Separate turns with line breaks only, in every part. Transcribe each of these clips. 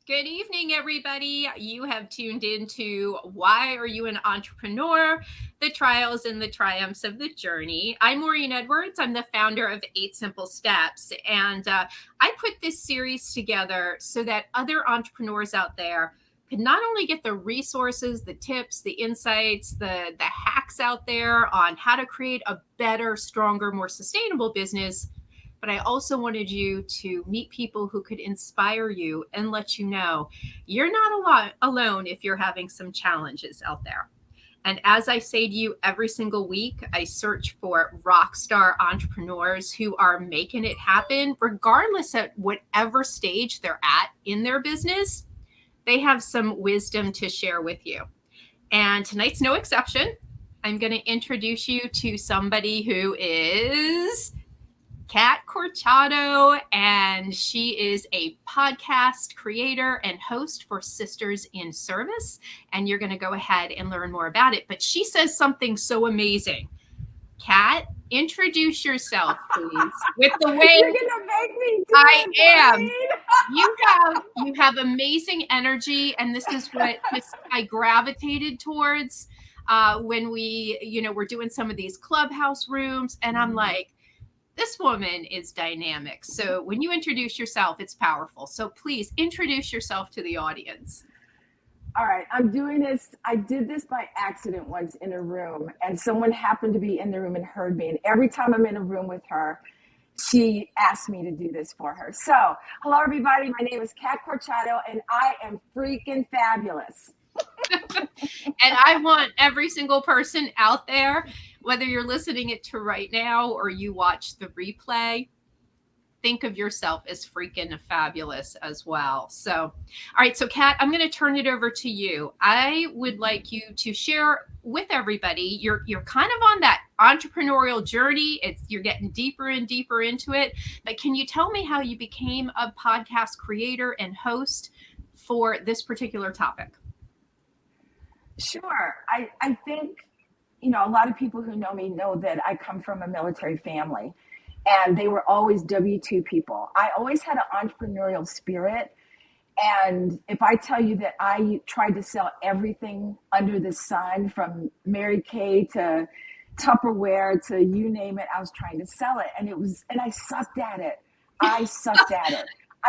Good evening, everybody. You have tuned into Why Are You an Entrepreneur? The Trials and the Triumphs of the Journey. I'm Maureen Edwards. I'm the founder of 8 Simple Steps. And I put this series together so that other entrepreneurs out there could not only get the resources, the tips, the insights, the hacks out there on how to create a better, stronger, more sustainable business, but I also wanted you to meet people who could inspire you and let you know you're not alone if you're having some challenges out there. And as I say to you every single week, I search for rock star entrepreneurs who are making it happen, regardless at whatever stage they're at in their business. They have some wisdom to share with you. And tonight's no exception. I'm going to introduce you to somebody who is Kat Corchado, and she is a podcast creator and host for Sisters in Service. And you're going to go ahead and learn more about it. But she says something so amazing. Kat, introduce yourself, please. With the way
you're gonna make me do
I am.
It,
You have amazing energy, and this is what I gravitated towards when we're doing some of these clubhouse rooms, and I'm like, this woman is dynamic. So when you introduce yourself, it's powerful. So please introduce yourself to the audience.
All right, I'm doing this. I did this by accident once in a room, and someone happened to be in the room and heard me. And every time I'm in a room with her, she asked me to do this for her. So, hello, everybody. My name is Kat Corchado, and I am freaking fabulous.
And I want every single person out there, whether you're listening it to right now or you watch the replay, think of yourself as freaking fabulous as well. So, all right. So Kat, I'm going to turn it over to you. I would like you to share with everybody. You're kind of on that entrepreneurial journey. You're getting deeper and deeper into it. But can you tell me how you became a podcast creator and host for this particular topic?
Sure. I think, a lot of people who know me know that I come from a military family, and they were always W-2 people. I always had an entrepreneurial spirit. And if I tell you that I tried to sell everything under the sun, from Mary Kay to Tupperware to you name it, I was trying to sell it. And I sucked at it.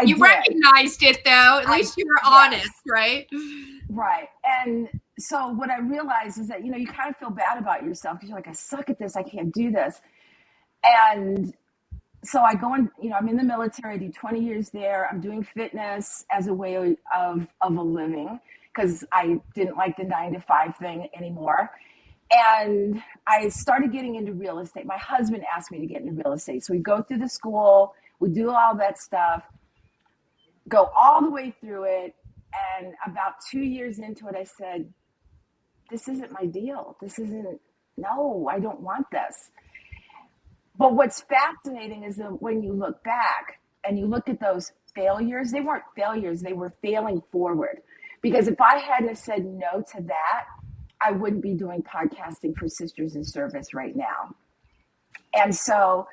You recognized it, though. At least you were honest, right?
Right. And so what I realized is that, you kind of feel bad about yourself because you're like, I suck at this. I can't do this. And so I go in, I'm in the military. I do 20 years there. I'm doing fitness as a way of a living because I didn't like the 9-to-5 thing anymore. And I started getting into real estate. My husband asked me to get into real estate. So we go through the school, we do all that stuff, go all the way through it. And about 2 years into it, I said, this isn't my deal. No, I don't want this. But what's fascinating is that when you look back and you look at those failures, they weren't failures, they were failing forward. Because if I hadn't have said no to that, I wouldn't be doing podcasting for Sisters in Service right now. And so,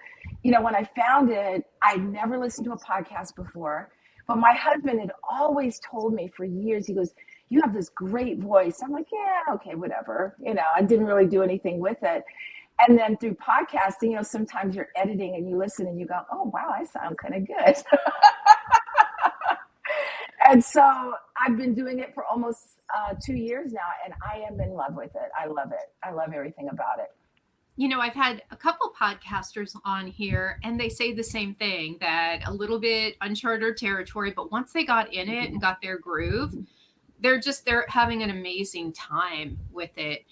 when I found it, I'd never listened to a podcast before. But my husband had always told me for years, he goes, you have this great voice. I'm like, yeah, okay, whatever. I didn't really do anything with it. And then through podcasting, sometimes you're editing and you listen and you go, oh, wow, I sound kind of good. And so I've been doing it for almost 2 years now, and I am in love with it. I love it. I love everything about it.
I've had a couple podcasters on here, and they say the same thing, that a little bit uncharted territory, but once they got in it and got their groove, they're having an amazing time with it.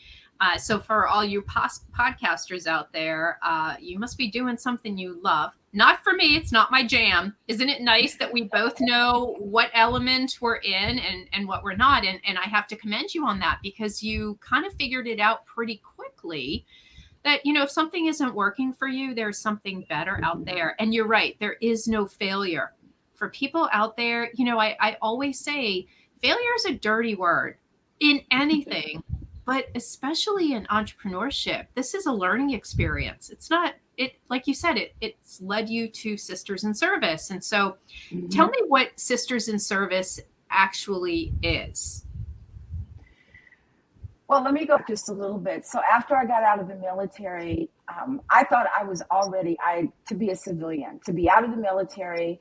So for all you podcasters out there, you must be doing something you love. Not for me. It's not my jam. Isn't it nice that we both know what element we're in and what we're not? And I have to commend you on that, because you kind of figured it out pretty quickly. That, if something isn't working for you, there's something better out there. And you're right, there is no failure. For people out there, I always say failure is a dirty word in anything, but especially in entrepreneurship. This is a learning experience. It's not, like you said, it's led you to Sisters in Service. And so tell me what Sisters in Service actually is?
Well, let me go just a little bit. So after I got out of the military, I thought I was already to be a civilian, to be out of the military,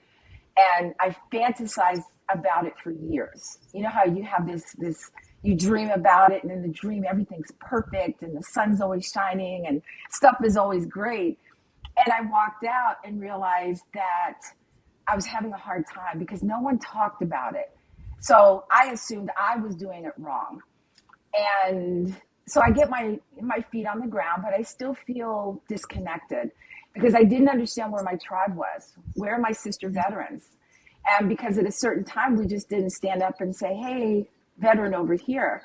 and I fantasized about it for years. You know how you have this you dream about it, and in the dream everything's perfect and the sun's always shining and stuff is always great. And I walked out and realized that I was having a hard time because no one talked about it. So I assumed I was doing it wrong. And so I get my feet on the ground, but I still feel disconnected because I didn't understand where my tribe was. Where are my sister veterans? And because at a certain time we just didn't stand up and say, "Hey, veteran over here."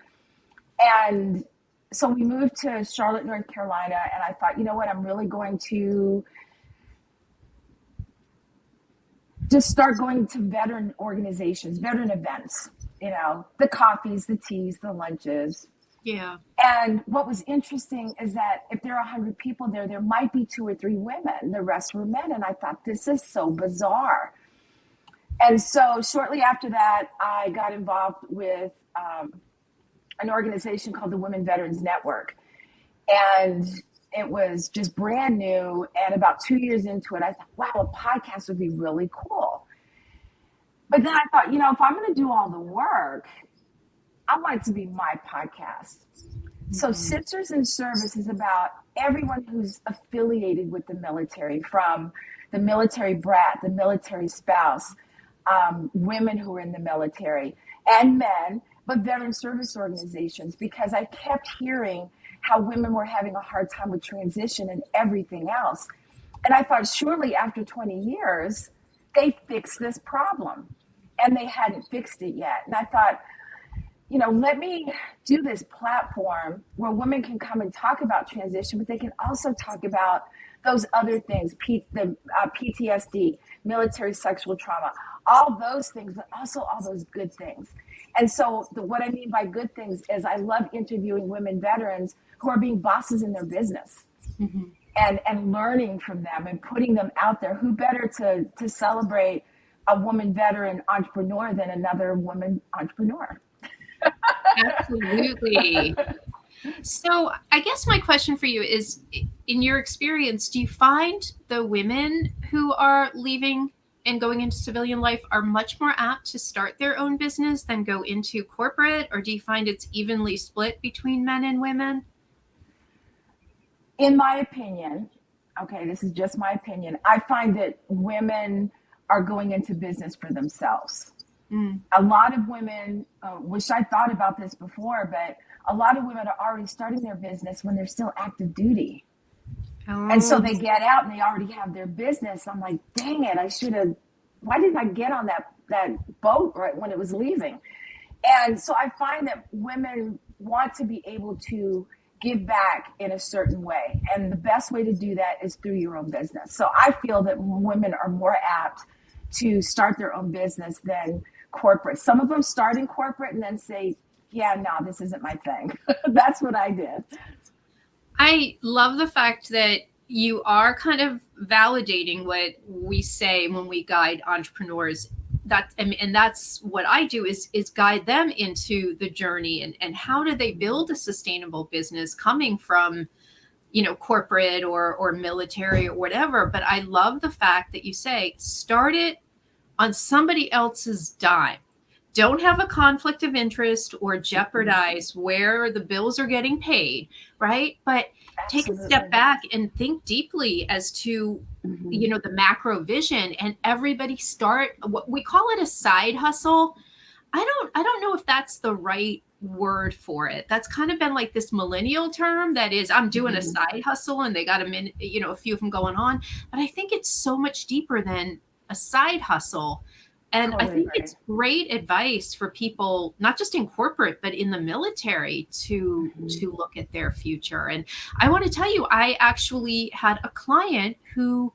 And so we moved to Charlotte, North Carolina, and I thought, you know what, I'm really going to just start going to veteran organizations, veteran events, the coffees, the teas, the lunches.
Yeah.
And what was interesting is that if there are 100 people there, there might be 2 or 3 women. The rest were men. And I thought, this is so bizarre. And so shortly after that, I got involved with an organization called the Women Veterans Network. And it was just brand new. And about 2 years into it, I thought, wow, a podcast would be really cool. But then I thought, if I'm going to do all the work, I want it to be my podcast. So Sisters in Service is about everyone who's affiliated with the military, from the military brat, the military spouse, women who are in the military, and men, but veteran service organizations, because I kept hearing how women were having a hard time with transition and everything else. And I thought, surely after 20 years, they fixed this problem. And they hadn't fixed it yet. And I thought, let me do this platform where women can come and talk about transition, but they can also talk about those other things, PTSD, military sexual trauma, all those things, but also all those good things. And so what I mean by good things is I love interviewing women veterans who are being bosses in their business, and learning from them and putting them out there. Who better to celebrate a woman veteran entrepreneur than another woman entrepreneur?
Absolutely. So I guess my question for you is, in your experience, do you find the women who are leaving and going into civilian life are much more apt to start their own business than go into corporate? Or do you find it's evenly split between men and women?
In my opinion, okay, this is just my opinion, I find that women are going into business for themselves. A lot of women, wish I thought about this before, but a lot of women are already starting their business when they're still active duty.
Oh.
And so they get out and they already have their business. I'm like, dang it, why didn't I get on that boat right when it was leaving? And so I find that women want to be able to give back in a certain way. And the best way to do that is through your own business. So I feel that women are more apt to start their own business than corporate. Some of them start in corporate and then say, yeah, no, this isn't my thing. That's what I did.
I love the fact that you are kind of validating what we say when we guide entrepreneurs. And that's what I do is guide them into the journey and how do they build a sustainable business coming from, corporate or military or whatever. But I love the fact that you say, start it on somebody else's dime. Don't have a conflict of interest or jeopardize where the bills are getting paid, right? But take a step back and think deeply as to, the macro vision, and everybody start what we call it a side hustle. I don't know if that's the right word for it. That's kind of been like this millennial term that is, I'm doing a side hustle, and they got a few of them going on. But I think it's so much deeper than a side hustle. And totally, I think it's great advice for people, not just in corporate, but in the military to look at their future. And I want to tell you, I actually had a client who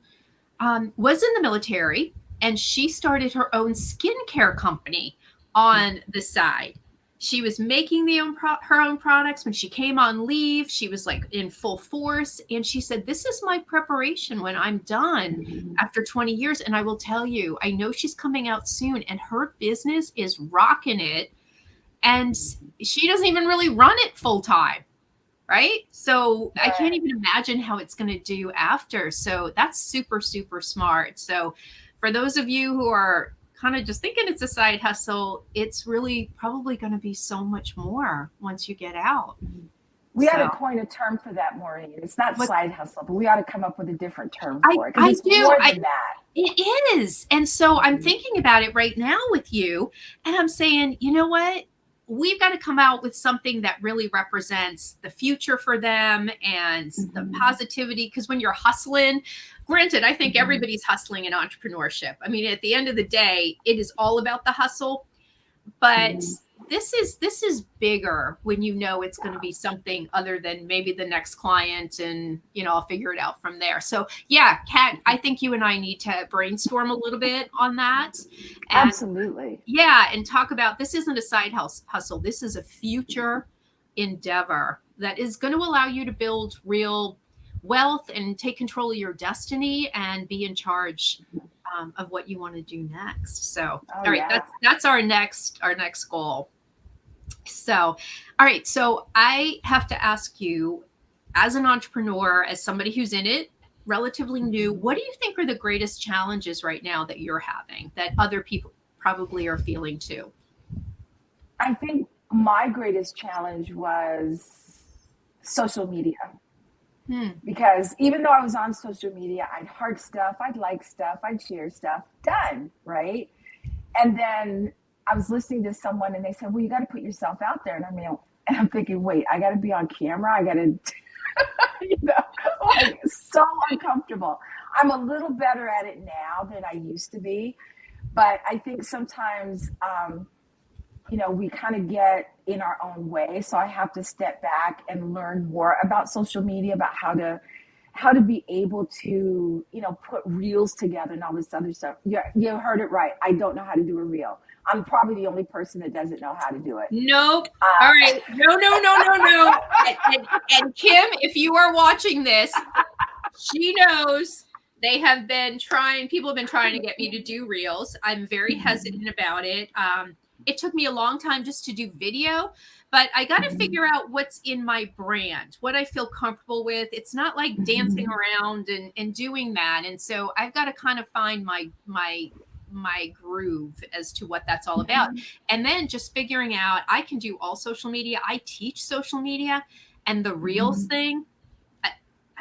was in the military, and she started her own skincare company on the side. She was making her own products. When she came on leave, she was like in full force. And she said, this is my preparation when I'm done after 20 years. And I will tell you, I know she's coming out soon and her business is rocking it. And she doesn't even really run it full time. Right. So I can't even imagine how it's going to do after. So that's super, super smart. So for those of you who are kind of just thinking it's a side hustle, it's really probably going to be so much more once you get out.
We ought to coin a term for that, Maureen. It's not side hustle, but we ought to come up with a different term for it. Because it's more than that.
It is. And so I'm thinking about it right now with you, and I'm saying, you know what? We've got to come out with something that really represents the future for them and the positivity. Because when you're hustling, granted, I think everybody's hustling in entrepreneurship. I mean, at the end of the day, it is all about the hustle. But this is bigger when you know it's going to be something other than maybe the next client, and I'll figure it out from there. So yeah, Kat, I think you and I need to brainstorm a little bit on that.
And, absolutely.
Yeah, and talk about, this isn't a side hustle. This is a future endeavor that is going to allow you to build real wealth and take control of your destiny and be in charge of what you want to do next. So, all right, that's our next goal. So, all right, so I have to ask you, as an entrepreneur, as somebody who's in it, relatively new, what do you think are the greatest challenges right now that you're having that other people probably are feeling too?
I think my greatest challenge was social media. Because even though I was on social media, I'd heart stuff, I'd like stuff, I'd share stuff, done, right? And then I was listening to someone and they said, well, you got to put yourself out there. And I'm thinking, wait, I got to be on camera. I got to, like, so uncomfortable. I'm a little better at it now than I used to be. But I think sometimes, we kind of get in our own way. So I have to step back and learn more about social media, about how to be able to, put reels together and all this other stuff. You heard it right. I don't know how to do a reel. I'm probably the only person that doesn't know how to do it.
Nope. All right. No. And Kim, if you are watching this, she knows people have been trying to get me to do reels. I'm very hesitant about it. It took me a long time just to do video, but I got to figure out what's in my brand, what I feel comfortable with. It's not like dancing around and doing that. And so I've got to kind of find my groove as to what that's all about. And then just figuring out, I can do all social media. I teach social media, and the reels thing, I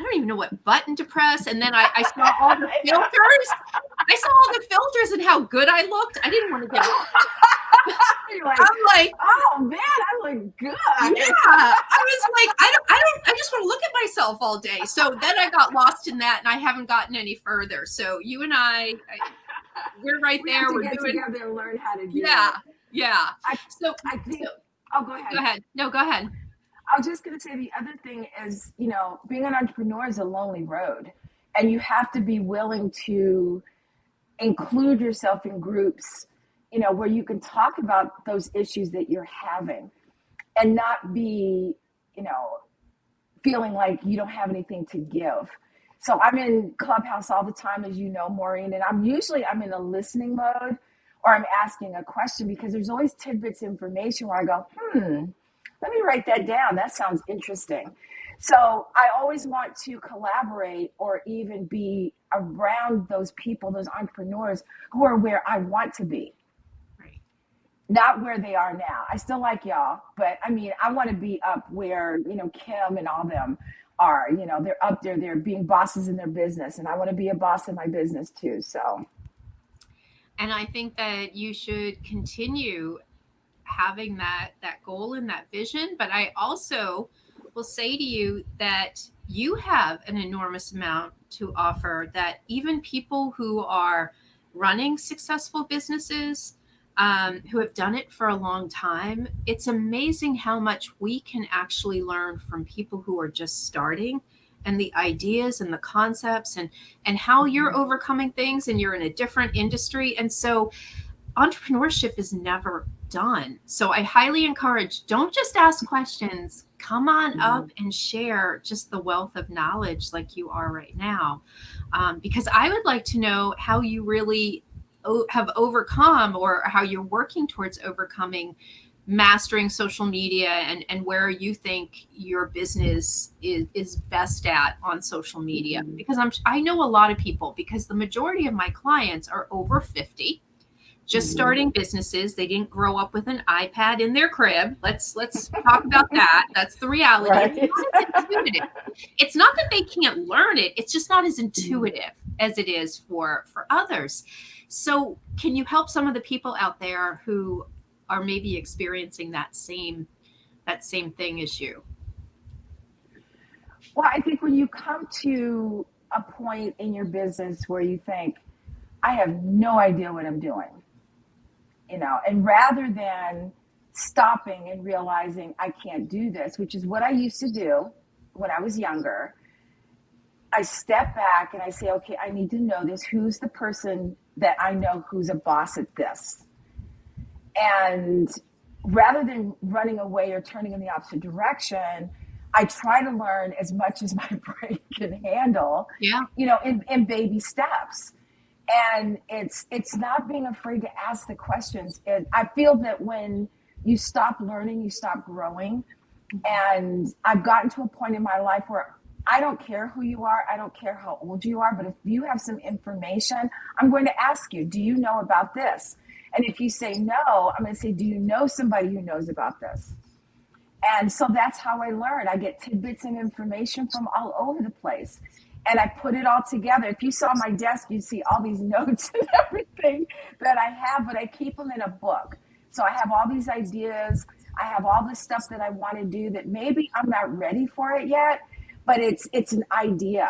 don't even know what button to press. And then I saw all the filters. I saw all the filters and how good I looked. I didn't want to get I'm like,
oh man, I look good.
Yeah. I was like, I just want to look at myself all day. So then I got lost in that, and I haven't gotten any further. So you and we're right there.
We're doing together and learn how to do it.
Yeah.
I think. Go ahead.
Go ahead. No, go ahead.
I was just going to say, the other thing is, being an entrepreneur is a lonely road, and you have to be willing to include yourself in groups, where you can talk about those issues that you're having and not be, feeling like you don't have anything to give. So I'm in Clubhouse all the time, as you know, Maureen, and I'm in a listening mode, or I'm asking a question, because there's always tidbits of information where I go, let me write that down. That sounds interesting. So I always want to collaborate or even be around those people, those entrepreneurs who are where I want to be.
Right.
Not where they are now. I still like y'all, but I want to be up where, Kim and all them are, they're up there, they're being bosses in their business, and I want to be a boss in my business too. So.
And I think that you should continue having that goal and that vision. But I also will say to you that you have an enormous amount to offer that even people who are running successful businesses, who have done it for a long time, it's amazing how much we can actually learn from people who are just starting, and the ideas and the concepts and how you're overcoming things, and you're in a different industry. And so entrepreneurship is never done. So I highly encourage, don't just ask questions, come on up and share just the wealth of knowledge like you are right now. Because I would like to know how you really have overcome, or how you're working towards overcoming mastering social media, and where you think your business is best at on social media. Because I know a lot of people, because the majority of my clients are over 50, just starting businesses. They didn't grow up with an iPad in their crib. Let's talk about that. That's the reality.
Right.
It's not as intuitive. It's not that they can't learn it. It's just not as intuitive as it is for others. So can you help some of the people out there who are maybe experiencing that same thing as you?
Well, I think when you come to a point in your business where you think, I have no idea what I'm doing, and rather than stopping and realizing I can't do this, which is what I used to do when I was younger, I step back and I say, okay, I need to know this. Who's the person that I know who's a boss at this? And rather than running away or turning in the opposite direction, I try to learn as much as my brain can handle,
Yeah.
in baby steps. And it's not being afraid to ask the questions. I feel that when you stop learning, you stop growing. And I've gotten to a point in my life where I don't care who you are. I don't care how old you are. But if you have some information, I'm going to ask you, do you know about this? And if you say no, I'm going to say, do you know somebody who knows about this? And so that's how I learn. I get tidbits of information from all over the place. And I put it all together. If you saw my desk, you'd see all these notes and everything that I have, but I keep them in a book. So I have all these ideas. I have all this stuff that I want to do that maybe I'm not ready for it yet, but it's an idea,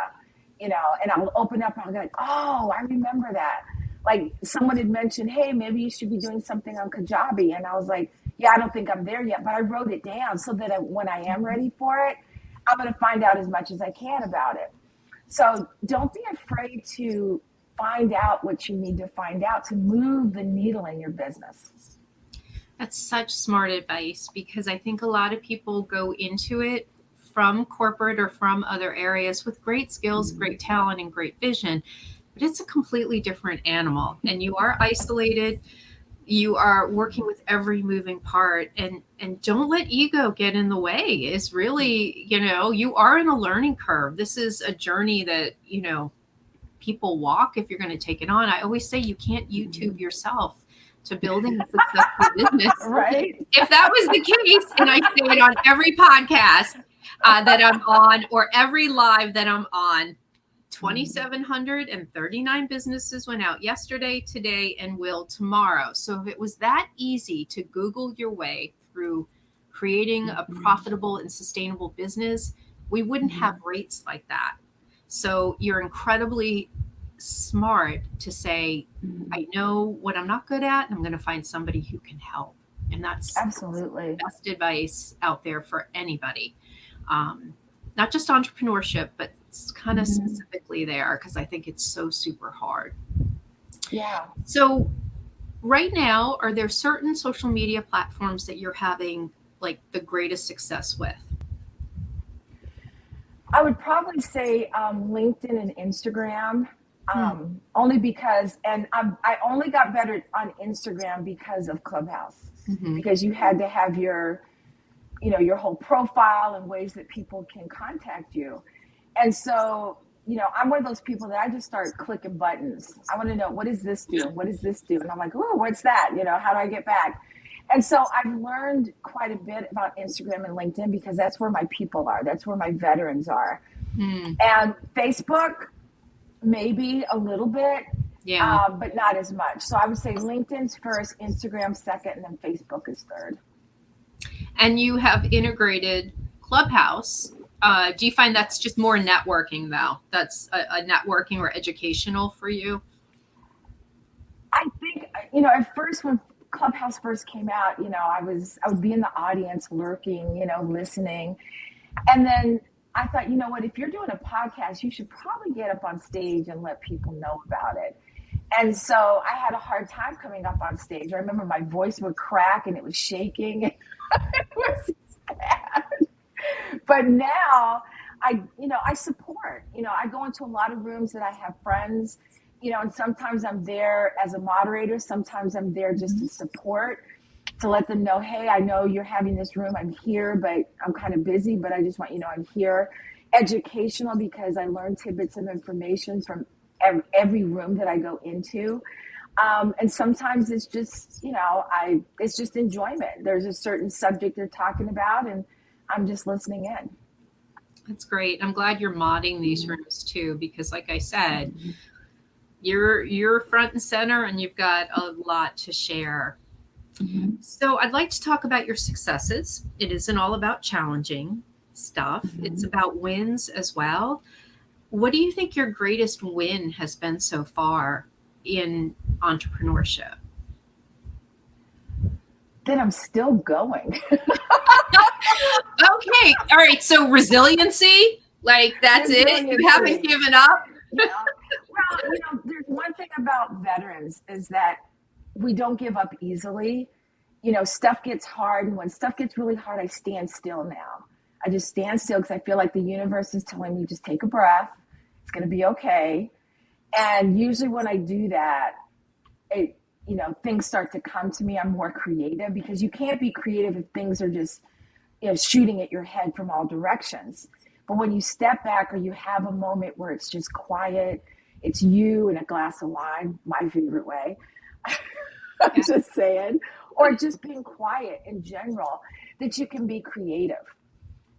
and I'll open up and I'll be like, oh, I remember that. Like someone had mentioned, hey, maybe you should be doing something on Kajabi. And I was like, yeah, I don't think I'm there yet, but I wrote it down so that when I am ready for it, I'm going to find out as much as I can about it. So don't be afraid to find out what you need to find out to move the needle in your business.
That's such smart advice, because I think a lot of people go into it from corporate or from other areas with great skills, great talent, and great vision, but it's a completely different animal, and you are isolated. You are working with every moving part, and don't let ego get in the way. Is really, you are in a learning curve. This is a journey that, people walk if you're going to take it on. I always say you can't YouTube yourself to building a successful business.
Right.
If that was the case, and I say it on every podcast that I'm on, or every live that I'm on, 2,739 businesses went out yesterday, today, and will tomorrow. So if it was that easy to Google your way through creating a profitable and sustainable business, we wouldn't have rates like that. So you're incredibly smart to say, I know what I'm not good at, and I'm going to find somebody who can help. And that's
absolutely
the best advice out there for anybody. Not just entrepreneurship, but it's kind of specifically there, because I think it's so super hard.
Yeah.
So right now, are there certain social media platforms that you're having like the greatest success with?
I would probably say LinkedIn and Instagram, only because, and I only got better on Instagram because of Clubhouse, because you had to have your whole profile and ways that people can contact you. And so, I'm one of those people that I just start clicking buttons. I want to know, what does this do? What does this do? And I'm like, oh, what's that? How do I get back? And so I've learned quite a bit about Instagram and LinkedIn, because that's where my people are. That's where my veterans are. And Facebook, maybe a little bit, but not as much. So I would say LinkedIn's first, Instagram second, and then Facebook is third.
And you have integrated Clubhouse. Do you find that's just more networking, though? That's a networking or educational for you?
I think, at first when Clubhouse first came out, I would be in the audience lurking, listening. And then I thought, what, if you're doing a podcast, you should probably get up on stage and let people know about it. And so I had a hard time coming up on stage. I remember my voice would crack and it was shaking. It was bad. But now I support. I go into a lot of rooms that I have friends, and sometimes I'm there as a moderator. Sometimes I'm there just to support, to let them know, hey, I know you're having this room. I'm here, but I'm kind of busy, but I just want you to know I'm here. Educational, because I learn tidbits of information from every room that I go into. And sometimes it's just, it's just enjoyment. There's a certain subject they're talking about, and I'm just listening in.
That's great. I'm glad you're modding these rooms too, because like I said, you're front and center and you've got a lot to share.
Mm-hmm.
So I'd like to talk about your successes. It isn't all about challenging stuff.
Mm-hmm.
It's about wins as well. What do you think your greatest win has been so far in entrepreneurship?
That I'm still going.
Okay. All right. So resiliency, like that's it. You haven't given up.
Yeah. Well, there's one thing about veterans is that we don't give up easily. Stuff gets hard. And when stuff gets really hard, I stand still now. I just stand still because I feel like the universe is telling me, just take a breath. It's going to be okay. And usually when I do that, things start to come to me. I'm more creative, because you can't be creative if things are just, shooting at your head from all directions. But when you step back, or you have a moment where it's just quiet, it's you and a glass of wine, my favorite way. I'm just saying, or just being quiet in general, that you can be creative.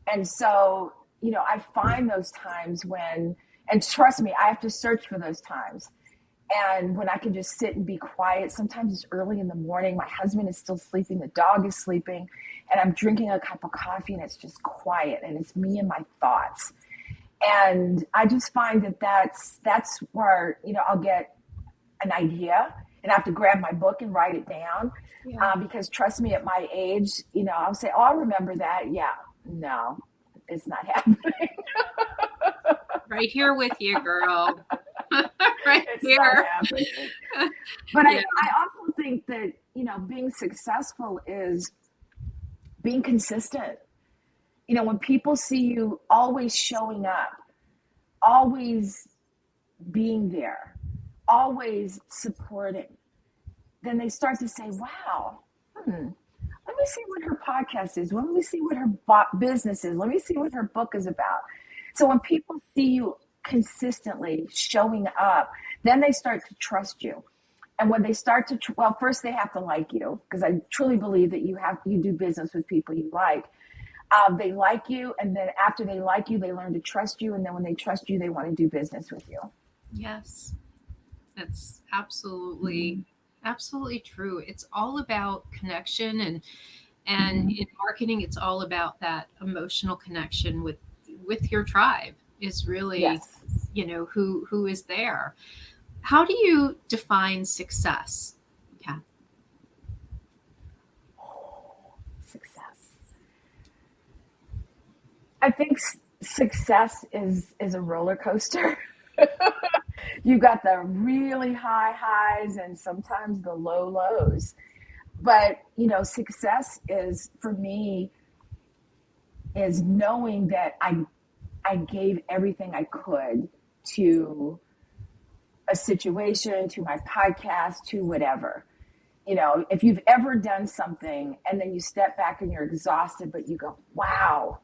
And so, I find those times when, and trust me, I have to search for those times. And when I can just sit and be quiet, sometimes it's early in the morning, my husband is still sleeping, the dog is sleeping, and I'm drinking a cup of coffee and it's just quiet and it's me and my thoughts. And I just find that that's where, I'll get an idea and I have to grab my book and write it down. Yeah. Because trust me, at my age, I'll say, oh, I'll remember that. Yeah, no, it's not happening.
Right here with you, girl. Right
it's
here.
But yeah. I also think that, being successful is being consistent. When people see you always showing up, always being there, always supporting, then they start to say, wow, let me see what her podcast is. Let me see what her business is. Let me see what her book is about. So when people see you consistently showing up, then they start to trust you. And when they start to, first they have to like you, because I truly believe that you do business with people you like. They like you, and then after they like you, they learn to trust you, and then when they trust you, they want to do business with you.
Yes, that's absolutely true. It's all about connection, and in marketing, it's all about that emotional connection with your tribe. Is really,
yes.
Who is there. How do you define success, Kath?
Success. I think success is a roller coaster. You got the really high highs and sometimes the low lows. But, success is, for me, is knowing that I gave everything I could to a situation, to my podcast, to whatever. If you've ever done something and then you step back and you're exhausted, but you go, wow,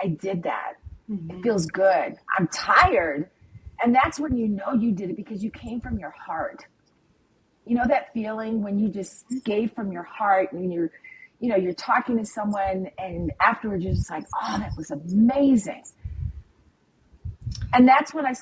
I did that. Mm-hmm. It feels good. I'm tired. And that's when you know you did it, because you came from your heart. That feeling when you just gave from your heart, and you're talking to someone and afterwards you're just like, oh, that was amazing. And that's when I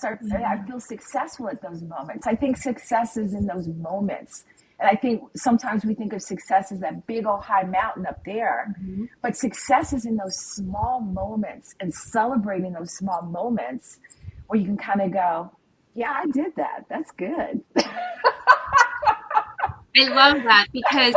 feel successful at those moments. I think success is in those moments. And I think sometimes we think of success as that big old high mountain up there. Mm-hmm. But success is in those small moments, and celebrating those small moments where you can kind of go, yeah, I did that. That's good.
I love that, because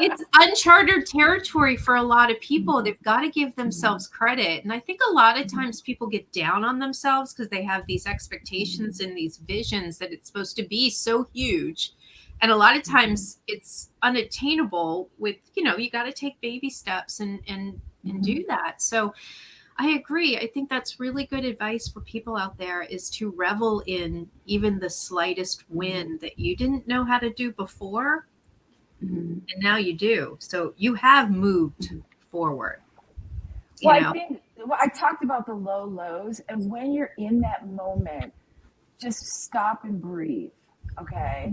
it's uncharted territory for a lot of people. They've got to give themselves credit. And I think a lot of times people get down on themselves because they have these expectations and these visions that it's supposed to be so huge. And a lot of times it's unattainable with, you got to take baby steps and do that. So I agree. I think that's really good advice for people out there, is to revel in even the slightest win that you didn't know how to do before. And now you do. So you have moved forward.
Well, I talked about the low lows, and when you're in that moment, just stop and breathe, okay?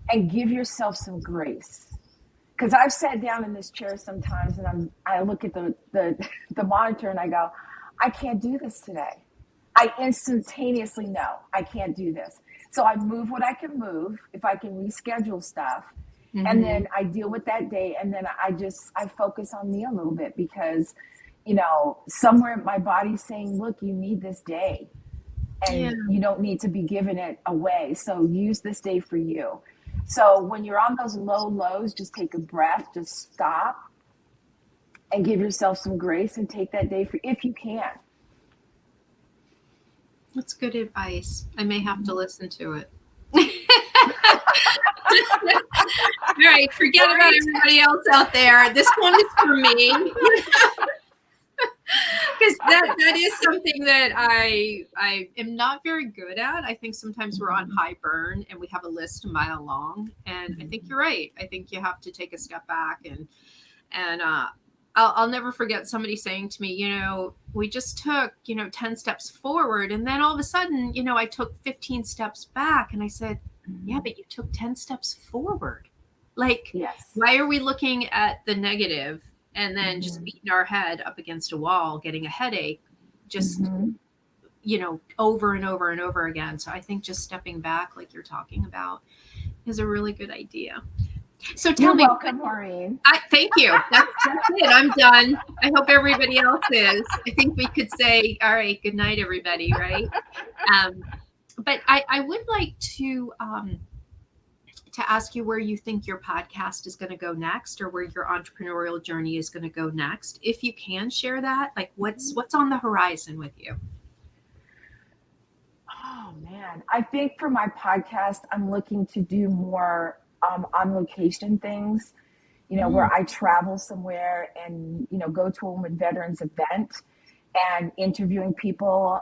And give yourself some grace. Because I've sat down in this chair sometimes, and I look at the monitor and I go, I can't do this today. I instantaneously know I can't do this. So I move what I can move, if I can reschedule stuff. And then I deal with that day, and then I focus on me a little bit, because somewhere my body's saying, look, you need this day, and you don't need to be giving it away. So use this day for you. So when you're on those low lows, just take a breath, just stop and give yourself some grace, and take that day if you can.
That's good advice. I may have to listen to it. All right, forget about everybody else out there. This one is for me. Because that is something that I am not very good at. I think sometimes we're on high burn and we have a list a mile long. And I think you're right. I think you have to take a step back, and I'll never forget somebody saying to me, we just took, 10 steps forward, and then all of a sudden, I took 15 steps back, and I said, yeah, but you took 10 steps forward. Like, why are we looking at the negative and then just beating our head up against a wall, getting a headache, just, over and over and over again. So I think just stepping back, like you're talking about, is a really good idea. So tell me.
Welcome, Maureen.
Thank you. That's it. I'm done. I hope everybody else is. I think we could say, all right, good night, everybody, right? But I would like to ask you where you think your podcast is going to go next, or where your entrepreneurial journey is going to go next. If you can share that, like what's on the horizon with you?
Oh man, I think for my podcast, I'm looking to do more on location things, where I travel somewhere and, go to a women veterans event and interviewing people,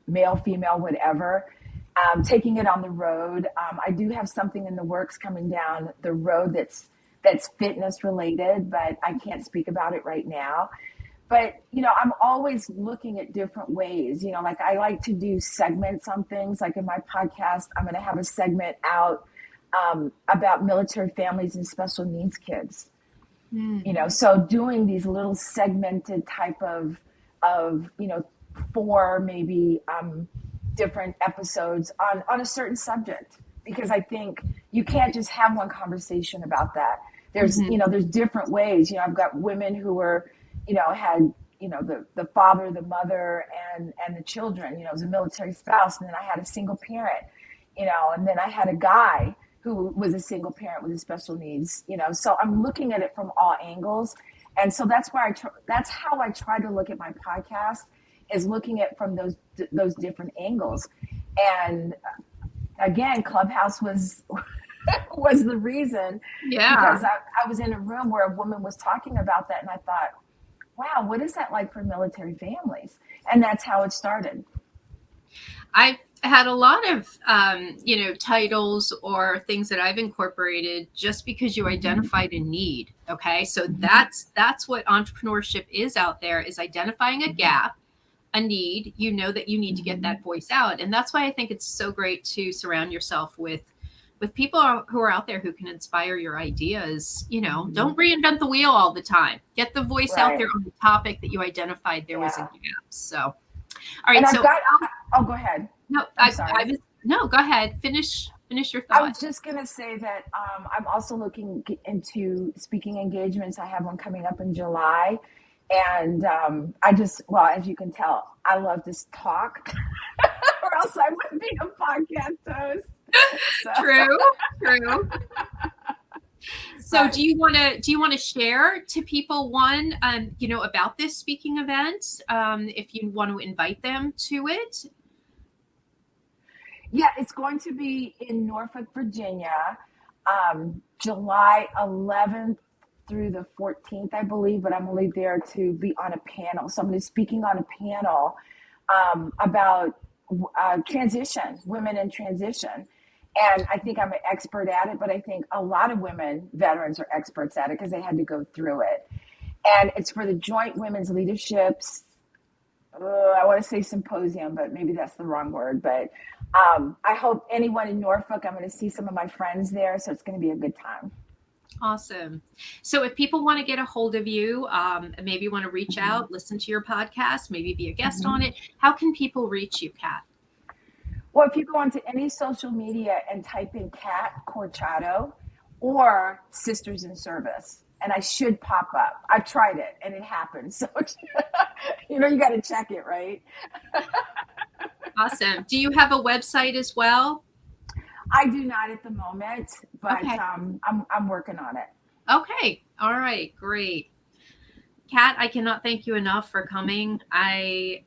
male, female, whatever, taking it on the road. I do have something in the works coming down the road that's fitness related, but I can't speak about it right now. But, I'm always looking at different ways, like I like to do segments on things. Like in my podcast, I'm going to have a segment out about military families and special needs kids. So doing these little segmented type of 4 maybe different episodes on a certain subject, because I think you can't just have one conversation about that. There's there's different ways. I've got women who were had the father, the mother, and the children. It was a military spouse, and then I had a single parent, and then I had a guy who was a single parent with special needs, so I'm looking at it from all angles. And so that's why that's how I try to look at my podcast, is looking at from those different angles. And again, Clubhouse was the reason, because I was in a room where a woman was talking about that, and I thought, wow, what is that like for military families? And that's how it started.
I've had a lot of, titles or things that I've incorporated just because you identified a need. Okay. So that's what entrepreneurship is out there, is identifying a gap, a need, that you need to get that voice out. And that's why I think it's so great to surround yourself with people who are out there who can inspire your ideas. Don't reinvent the wheel all the time. Get the voice out there on the topic that you identified there was a gap. So, all right.
And go ahead.
No, no, go ahead. Finish your thought.
I was just going to say that I'm also looking into speaking engagements. I have one coming up in July. And as you can tell, I love to talk, or else I wouldn't be a podcast host. So.
True. So
But
do you want to share to people one, about this speaking event, if you want to invite them to it?
yeah, it's going to be in Norfolk, Virginia, July 11th through the 14th, I believe, but I'm only there to be on a panel. So I'm going to be speaking on a panel about transition, women in transition. And I think I'm an expert at it, but I think a lot of women, veterans, are experts at it because they had to go through it. And it's for the Joint Women's Leaderships. I want to say symposium, but maybe that's the wrong word. But I hope anyone in Norfolk, I'm going to see some of my friends there. So it's going to be a good time.
Awesome. So if people want to get a hold of you, maybe want to reach out, listen to your podcast, maybe be a guest on it, how can people reach you, Kat?
Well, if you go onto any social media and type in Kat Corchado or Sisters in Service, and I should pop up. I've tried it and it happens. So, you got to check it, right?
Awesome. Do you have a website as well?
I do not at the moment, but
Okay.
I'm working on it.
Okay. All right. Great. Kat, I cannot thank you enough for coming. I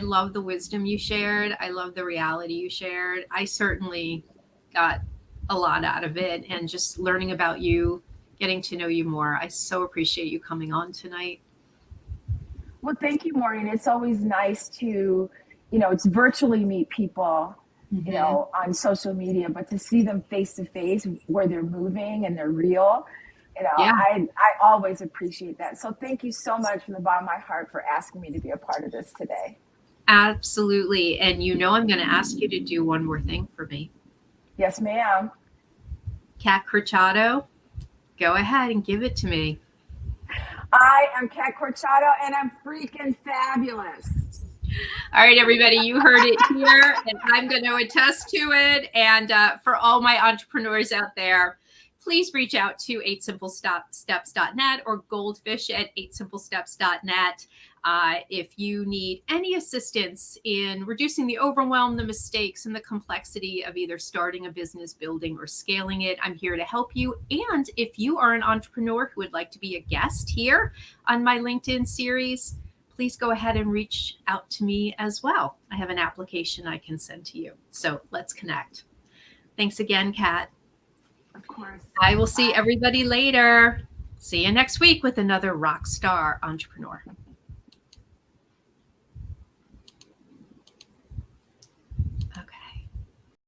love the wisdom you shared. I love the reality you shared. I certainly got a lot out of it, and just learning about you, getting to know you more. I so appreciate you coming on tonight.
Well, thank you, Maureen. It's always nice to, it's virtually meet people, on social media, but to see them face to face where they're moving and they're real,
Yeah,
I always appreciate that. So thank you so much from the bottom of my heart for asking me to be a part of this today.
absolutely. And I'm going to ask you to do one more thing for me.
Yes, ma'am.
Kat Corchado, go ahead and give it to me.
I am Kat Corchado, and I'm freaking fabulous.
All right, everybody, you heard it here, and I'm going to attest to it. And for all my entrepreneurs out there, please reach out to 8simplesteps.net or goldfish at 8simplesteps.net. If you need any assistance in reducing the overwhelm, the mistakes, and the complexity of either starting a business, building, or scaling it, I'm here to help you. And if you are an entrepreneur who would like to be a guest here on my LinkedIn series, please go ahead and reach out to me as well. I have an application I can send to you. So let's connect. Thanks again, Kat.
Of course.
I will see everybody later. See you next week with another rock star entrepreneur.